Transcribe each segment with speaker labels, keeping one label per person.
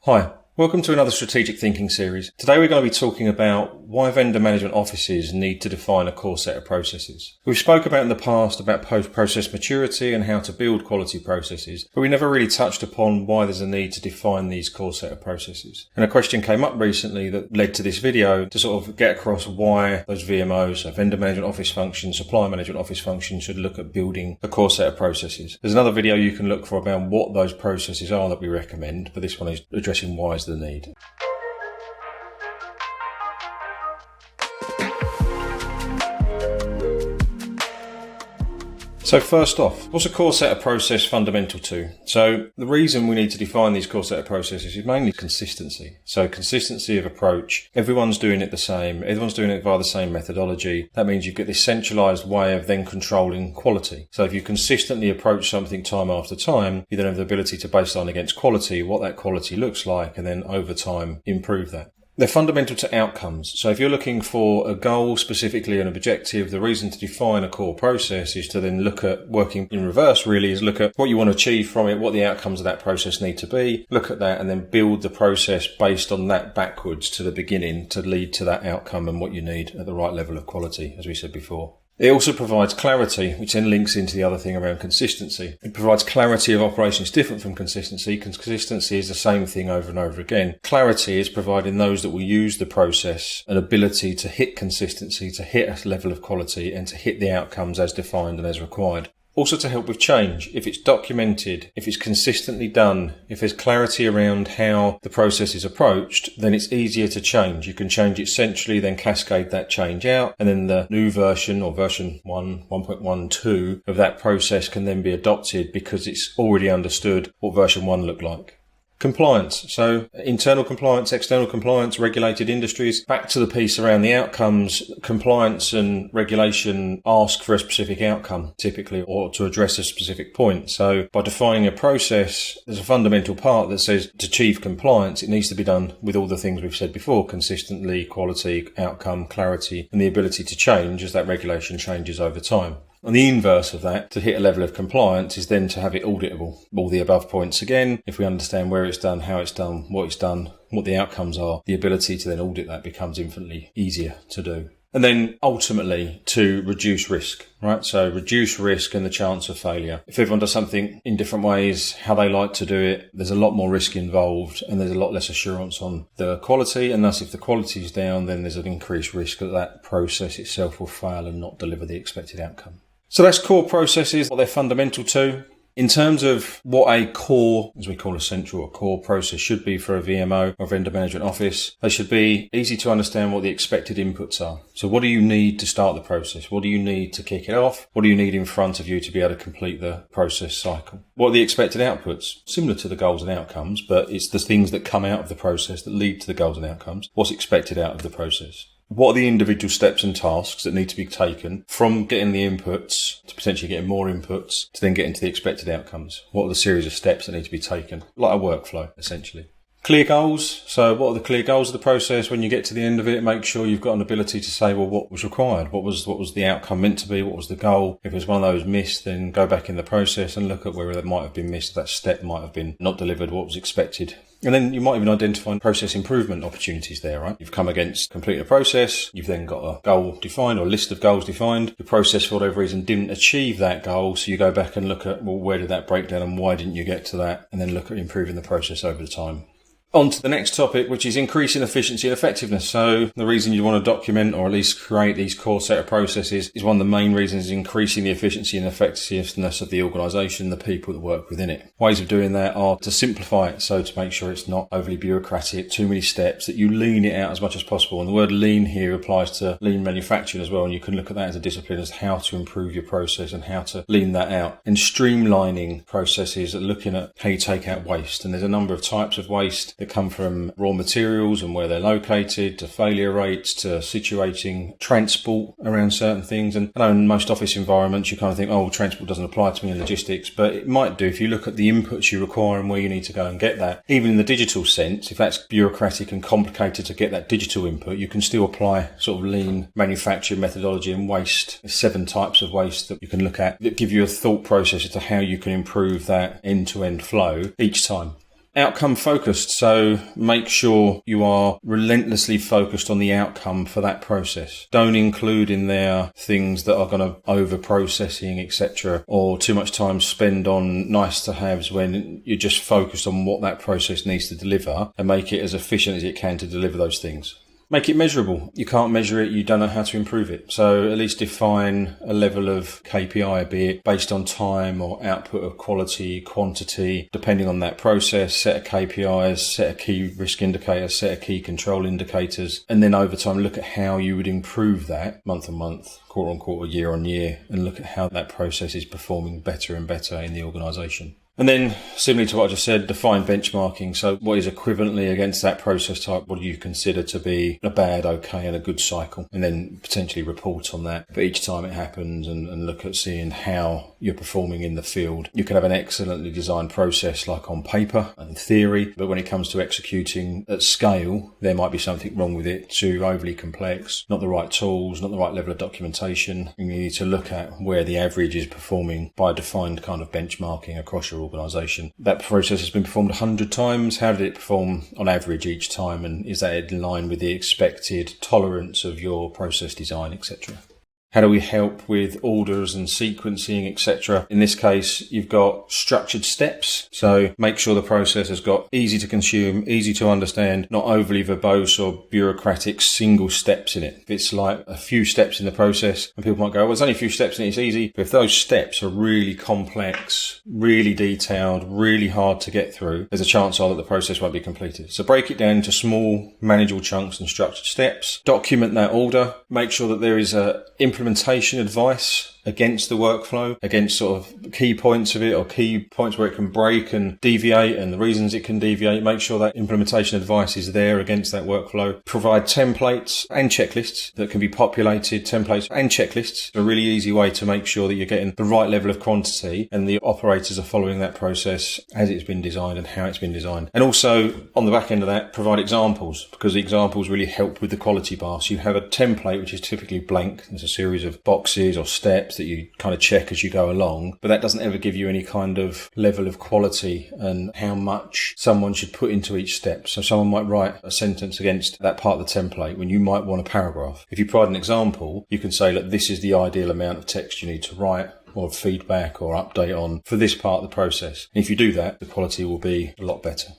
Speaker 1: Hi, welcome to another strategic thinking series. Today we're going to be talking about why vendor management offices need to define a core set of processes. We've spoke about in the past about post-process maturity and how to build quality processes, but we never really touched upon why there's a need to define these core set of processes. And a question came up recently that led to this video to sort of get across why those VMOs, so vendor management office functions, supplier management office functions, should look at building a core set of processes. There's another video you can look for about what those processes are that we recommend, but this one is addressing why is the need. So first off, what's a core set of process fundamental to? So the reason we need to define these core set of processes is mainly consistency. So consistency of approach. Everyone's doing it the same. Everyone's doing it via the same methodology. That means you get this centralized way of then controlling quality. So if you consistently approach something time after time, you then have the ability to baseline against quality, what that quality looks like, and then over time improve that. They're fundamental to outcomes. So if you're looking for a goal, specifically an objective, the reason to define a core process is to then look at working in reverse, really, is look at what you want to achieve from it, what the outcomes of that process need to be, look at that and then build the process based on that backwards to the beginning to lead to that outcome and what you need at the right level of quality, as we said before. It also provides clarity, which then links into the other thing around consistency. It provides clarity of operations different from consistency. Consistency is the same thing over and over again. Clarity is providing those that will use the process an ability to hit consistency, to hit a level of quality, and to hit the outcomes as defined and as required. Also to help with change. If it's documented, if it's consistently done, if there's clarity around how the process is approached, then it's easier to change. You can change it centrally, then cascade that change out, and then the new version or version 1.12 of that process can then be adopted because it's already understood what version 1 looked like. Compliance. So internal compliance, external compliance, regulated industries. Back to the piece around the outcomes, compliance and regulation ask for a specific outcome typically or to address a specific point. So by defining a process, there's a fundamental part that says to achieve compliance, it needs to be done with all the things we've said before, consistently, quality, outcome, clarity, and the ability to change as that regulation changes over time. And the inverse of that, to hit a level of compliance, is then to have it auditable. All the above points again, if we understand where it's done, how it's done, what the outcomes are, the ability to then audit that becomes infinitely easier to do. And then ultimately to reduce risk, right? So reduce risk and the chance of failure. If everyone does something in different ways, how they like to do it, there's a lot more risk involved and there's a lot less assurance on the quality. And thus if the quality is down, then there's an increased risk that that process itself will fail and not deliver the expected outcome. So that's core processes, what they're fundamental to. In terms of what a core, as we call a central or core process should be for a VMO or vendor management office, they should be easy to understand what the expected inputs are. So what do you need to start the process? What do you need to kick it off? What do you need in front of you to be able to complete the process cycle? What are the expected outputs? Similar to the goals and outcomes, but it's the things that come out of the process that lead to the goals and outcomes. What's expected out of the process? What are the individual steps and tasks that need to be taken from getting the inputs to potentially getting more inputs to then getting to the expected outcomes? What are the series of steps that need to be taken? Like a workflow, essentially. Clear goals. So what are the clear goals of the process? When you get to the end of it, make sure you've got an ability to say, well, what was required? What was the outcome meant to be? What was the goal? If it's one of those missed, then go back in the process and look at where that might have been missed. That step might have been not delivered, what was expected. And then you might even identify process improvement opportunities there, right? You've come against completing a process. You've then got a goal defined or a list of goals defined. The process, for whatever reason, didn't achieve that goal. So you go back and look at, well, where did that break down and why didn't you get to that? And then look at improving the process over the time. On to the next topic, which is increasing efficiency and effectiveness. So the reason you want to document or at least create these core set of processes is one of the main reasons is increasing the efficiency and effectiveness of the organisation, the people that work within it. Ways of doing that are to simplify it, so to make sure it's not overly bureaucratic, too many steps, that you lean it out as much as possible. And the word lean here applies to lean manufacturing as well, and you can look at that as a discipline as how to improve your process and how to lean that out. And streamlining processes, looking at how you take out waste. And there's a number of types of waste that come from raw materials and where they're located, to failure rates, to situating transport around certain things. And I know in most office environments you kind of think, oh, transport doesn't apply to me in logistics, but it might do if you look at the inputs you require and where you need to go and get that. Even in the digital sense, if that's bureaucratic and complicated to get that digital input, you can still apply sort of lean manufacturing methodology and waste. There's 7 types of waste that you can look at that give you a thought process as to how you can improve that end-to-end flow each time. Outcome focused. So make sure you are relentlessly focused on the outcome for that process. Don't include in there things that are going to over processing, etc., or too much time spent on nice to haves when you're just focused on what that process needs to deliver, and make it as efficient as it can to deliver those things. Make it measurable. You can't measure it, you don't know how to improve it. So at least define a level of KPI, be it based on time or output of quality, quantity, depending on that process, set of KPIs, set of key risk indicators, set of key control indicators, and then over time look at how you would improve that month on month, quarter on quarter, year on year, and look at how that process is performing better and better in the organisation. And then, similarly to what I just said, define benchmarking. So what is equivalently against that process type? What do you consider to be a bad, okay, and a good cycle? And then potentially report on that for each time it happens, and look at seeing how you're performing in the field. You can have an excellently designed process like on paper and theory, but when it comes to executing at scale, there might be something wrong with it, too overly complex, not the right tools, not the right level of documentation. You need to look at where the average is performing by a defined kind of benchmarking across your organisation. That process has been performed 100 times. How did it perform on average each time? And is that in line with the expected tolerance of your process design, etc.? How do we help with orders and sequencing, etc.? In this case, you've got structured steps. So make sure the process has got easy to consume, easy to understand, not overly verbose or bureaucratic single steps in it. If it's like a few steps in the process, and people might go, well, there's only a few steps and it's easy. But if those steps are really complex, really detailed, really hard to get through, there's a chance that the process won't be completed. So break it down into small, manageable chunks and structured steps. Document that order. Make sure that there is a implementation advice against the workflow, against sort of key points of it or key points where it can break and deviate and the reasons it can deviate. Make sure that implementation advice is there against that workflow. Provide templates and checklists that can be populated. Templates and checklists are a really easy way to make sure that you're getting the right level of quantity and the operators are following that process as it's been designed and how it's been designed. And also on the back end of that, provide examples, because the examples really help with the quality bar. So you have a template which is typically blank. There's a series of boxes or steps that you kind of check as you go along, but that doesn't ever give you any kind of level of quality and how much someone should put into each step. So someone might write a sentence against that part of the template when you might want a paragraph. If you provide an example, you can say, look, this is the ideal amount of text you need to write or feedback or update on for this part of the process. And if you do that, the quality will be a lot better.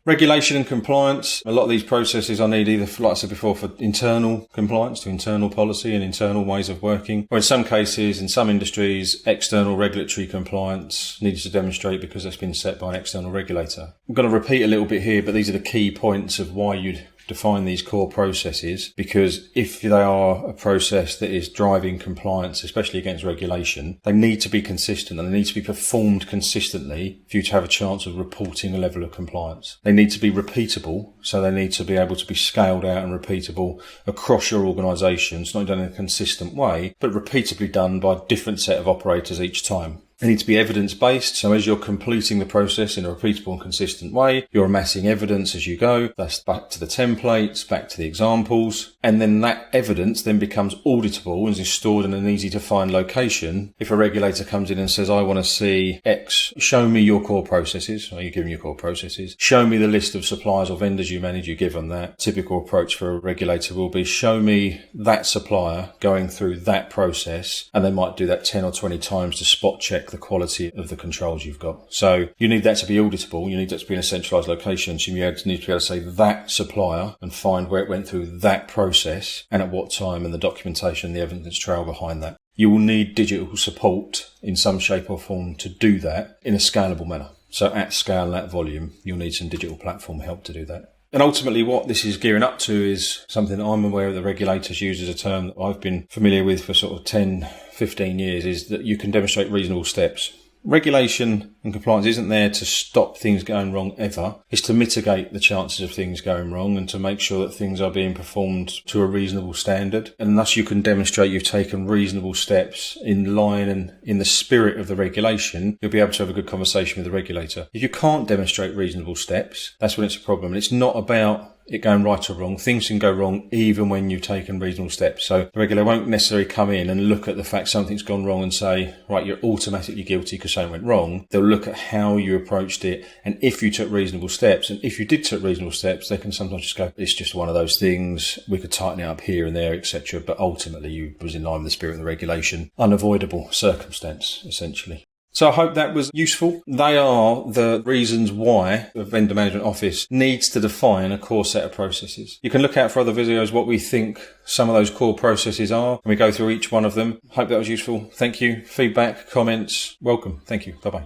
Speaker 1: Regulation and compliance. A lot of these processes I need either, like I said before, for internal compliance to internal policy and internal ways of working, or in some cases, in some industries, external regulatory compliance needs to demonstrate because that's been set by an external regulator. I'm going to repeat a little bit here, but these are the key points of why you'd define these core processes, because if they are a process that is driving compliance, especially against regulation, they need to be consistent and they need to be performed consistently for you to have a chance of reporting a level of compliance. They need to be repeatable, so they need to be able to be scaled out and repeatable across your organisations, not done in a consistent way, but repeatably done by a different set of operators each time. They need to be evidence-based, so as you're completing the process in a repeatable and consistent way, you're amassing evidence as you go. That's back to the templates, back to the examples, and then that evidence then becomes auditable and is stored in an easy-to-find location. If a regulator comes in and says, I want to see X, show me your core processes. Are you giving your core processes? Show me the list of suppliers or vendors you manage, you give them that. Typical approach for a regulator will be, show me that supplier going through that process, and they might do that 10 or 20 times to spot check the quality of the controls you've got. So you need that to be auditable. You need that to be in a centralized location. So you need to be able to say that supplier and find where it went through that process and at what time, and the documentation, the evidence trail behind that. You will need digital support in some shape or form to do that in a scalable manner. So at scale and at volume, you'll need some digital platform help to do that. And ultimately what this is gearing up to is something that I'm aware of the regulators use as a term that I've been familiar with for sort of 10, 15 years, is that you can demonstrate reasonable steps. Regulation and compliance isn't there to stop things going wrong ever. It's to mitigate the chances of things going wrong and to make sure that things are being performed to a reasonable standard. And thus you can demonstrate you've taken reasonable steps in line and in the spirit of the regulation. You'll be able to have a good conversation with the regulator. If you can't demonstrate reasonable steps, that's when it's a problem. And it's not about it going right or wrong. Things can go wrong even when you've taken reasonable steps. So the regulator won't necessarily come in and look at the fact something's gone wrong and say, right, you're automatically guilty because something went wrong. They'll look at how you approached it and if you took reasonable steps. And if you did take reasonable steps, they can sometimes just go, it's just one of those things. We could tighten it up here and there, etc. But ultimately, you was in line with the spirit of the regulation. Unavoidable circumstance, essentially. So I hope that was useful. They are the reasons why the Vendor Management Office needs to define a core set of processes. You can look out for other videos what we think some of those core processes are, and we go through each one of them. Hope that was useful. Thank you. Feedback, comments, welcome. Thank you. Bye-bye.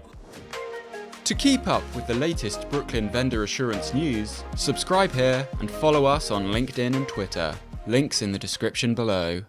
Speaker 2: To keep up with the latest Brooklyn vendor assurance news, subscribe here and follow us on LinkedIn and Twitter. Links in the description below.